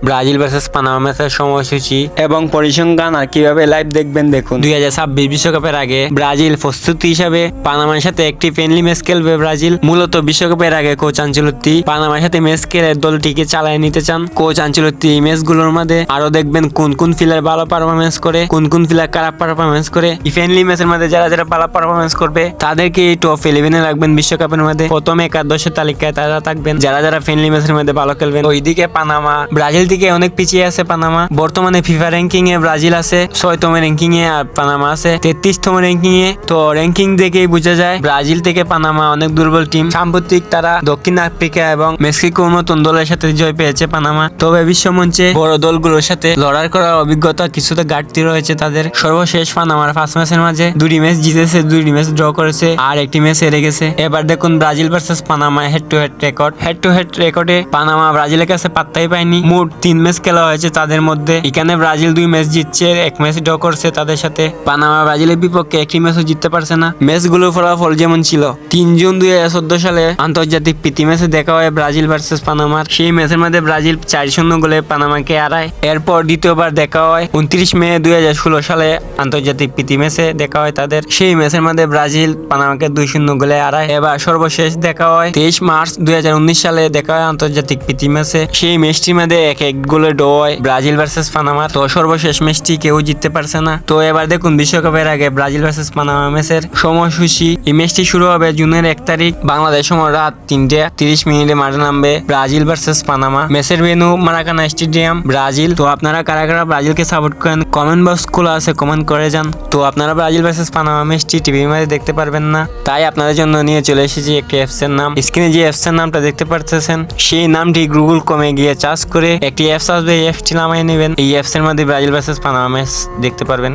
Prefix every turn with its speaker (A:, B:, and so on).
A: Brazil versus Panama ম্যাচের সময়সূচি
B: এবং পরিসংখ্যান আর কিভাবে লাইভ দেখবেন দেখুন।
A: 2026 বিশ্বকাপের আগে ব্রাজিল প্রস্তুতি হিসাবে পানামার সাথে একটি ফ্রেন্ডলি ম্যাচ খেলবে। ব্রাজিল মূলত বিশ্বকাপের আগে কোচ আনচেলত্তি পানামার সাথে ম্যাচ খেলে দলটিকে চালিয়ে নিতে চান। কোচ আনচেলত্তি এই ম্যাচগুলোর মধ্যে আরো দেখবেন কোন কোন প্লেয়ার ভালো পারফরমেন্স করে, কোন কোন প্লেয়ার খারাপ পারফরমেন্স করে। এই ফ্রেন্ডলি ম্যাচের মধ্যে যারা যারা ভালো পারফরমেন্স করবে তাদেরকে টপ 11-এ রাখবেন বিশ্বকাপের মধ্যে। প্রথম একাদশের তালিকায় তারা থাকবেন যারা যারা ফ্রেন্ডলি ম্যাচের মধ্যে ভালো খেলবেন। ওইদিকে পানামা ব্রাজিল থেকে অনেক পিছিয়ে আছে। পানামা বর্তমানে ফিফা র্যাঙ্কিং এ ব্রাজিল আছে 6তম র্যাঙ্কিং এ আর পানামা আছে 33তম র্যাঙ্কিং এ। তো র্যাঙ্কিং দেখেই বোঝা যায় ব্রাজিল থেকে পানামা অনেক দুর্বল টিম। সাম্প্রতিক তারা দক্ষিণ আফ্রিকা এবং মেক্সিকোর মতন দলের সাথে জয় পেয়েছে পানামা। তবে বিশ্বমঞ্চে বড় দলগুলোর সাথে লড়াই করার অভিজ্ঞতা কিছুটা ঘাটতি রয়েছে তাদের। সর্বশেষ পানামার 5 ম্যাচের মাঝে 2টি ম্যাচ জিতেছে, 2টি ম্যাচ ড্র করেছে আর একটি ম্যাচ হেরে গেছে। এবার দেখুন Brazil versus Panama head to head record. Head to head রেকর্ডে পানামা ব্রাজিলের কাছে পাত্তাই পায়নি। মোট 3 ম্যাচ খেলা হয়েছে তাদের মধ্যে। এখানে ব্রাজিল 2 ম্যাচ জিতছে, 1 ম্যাচ ড্র করছে তাদের সাথে। পানামা ব্রাজিলের বিপক্ষে একটি ম্যাচও জিততে পারছে না। ম্যাচগুলোর ফলাফল যেমন ছিল 3 জুন 2014 সালে আন্তর্জাতিক প্রীতি ম্যাচে দেখা হয় ব্রাজিল ভার্সেস পানামার। সেই ম্যাচের মধ্যে ব্রাজিল 4-0 গোলে পানামাকে হারায়। এরপর দ্বিতীয়বার দেখা হয় 29 মে 2016 সালে আন্তর্জাতিক প্রীতি ম্যাচে দেখা হয় তাদের। সেই ম্যাচের মধ্যে ব্রাজিল পানামাকে 2-0 গোলে হারায়। এবার সর্বশেষ দেখা হয় 23 মার্চ 2019 সালে দেখা হয় আন্তর্জাতিক প্রীতি ম্যাচে। সেই ম্যাচটির মধ্যে 1-1 গোলে ড্র হয় ব্রাজিল ভার্সেস পানামা। তো সর্বশেষ ম্যাচটি কেউ জিততে পারছে না। তো এবার দেখুন বিশ্বকাপের আগে ব্রাজিল ভার্সেস পানামা ম্যাচের সময়সূচি। এই ম্যাচটি শুরু হবে জুনের 1 তারিখ বাংলাদেশ সময় রাত 3:30 মাঠে নামবে ব্রাজিল ভার্সেস পানামা। ম্যাচের ভেন্যু মারাকানা স্টেডিয়াম, ব্রাজিল। তো আপনারা কারা কারা ব্রাজিলকে সাপোর্ট করেন কমেন্ট বক্স খোলা আছে, কমেন্ট করে যান। তো আপনারা ব্রাজিল ভার্সেস পানামা ম্যাচটি টিভির মধ্যে দেখতে পারবেন না, তাই আপনাদের জন্য নিয়ে চলে এসেছি একটি অ্যাপস এর নাম। স্ক্রিনে যে অ্যাপস এর নামটা দেখতে পাচ্ছেন সেই নামটি গুগল ক্রোমে গিয়ে সার্চ করে একটি অ্যাপস আসবে, এই অ্যাপসটি নামিয়ে নেবেন। এই অ্যাপস এর মধ্যে ব্রাজিল ভার্সেস পানামা ম্যাচ দেখতে পারবেন।